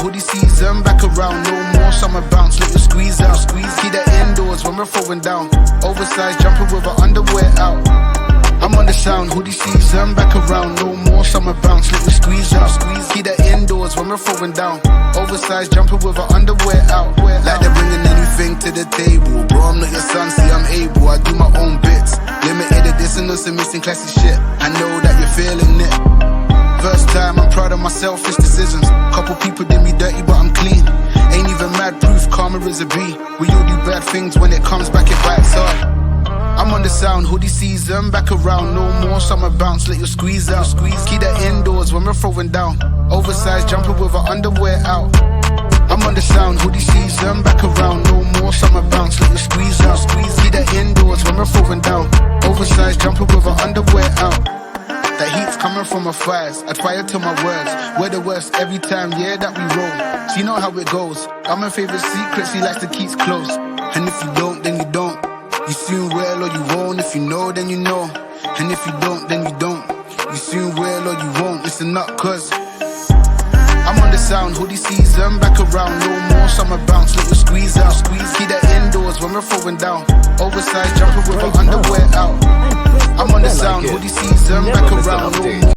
hoodie season, back around, no more summer bounce, let you squeeze out. Keep that indoors when we're throwing down, oversized jumper with our underwear out. I'm on the sound, hoodie season, back around, no more summer bounce, let you squeeze out. Keep that indoors when we're throwing down, oversized jumper with our underwear out. Like they're bringing anything to the table, bro, I'm not your son, see I'm able, I do my own bits. Limited edition, some missing classy shit, I know that you're feeling it. First time, I'm proud of my selfish decisions. Couple people did me dirty, but I'm clean. Ain't even mad proof, karma is a B. We all do bad things, when it comes back, it bites hard. I'm on the sound, hoodie season, back around, no more summer bounce, let you squeeze out. Keep that indoors when we're throwing down, oversized jumper with our underwear out. I'm on the sound, hoodie season, back around, no more summer bounce, let you squeeze out. Keep that indoors when we're throwing down, oversized jumper with our underwear out. That heat's coming from my thighs, I try to my words. We're the worst every time, yeah, that we roll. She know how it goes, I'm my favorite secret, she likes to keep close. And if you don't, then you don't. You soon will or you won't, if you know, then you know. And if you don't, then you don't. You soon will or you won't, listen up, cause I'm on the sound, hoodie season, back around, no more summer bounce, let you squeeze out. Keep that indoors when we're throwing down, oversized jumper with our underwear out. I'm on the sound, hoodie season, back around, no more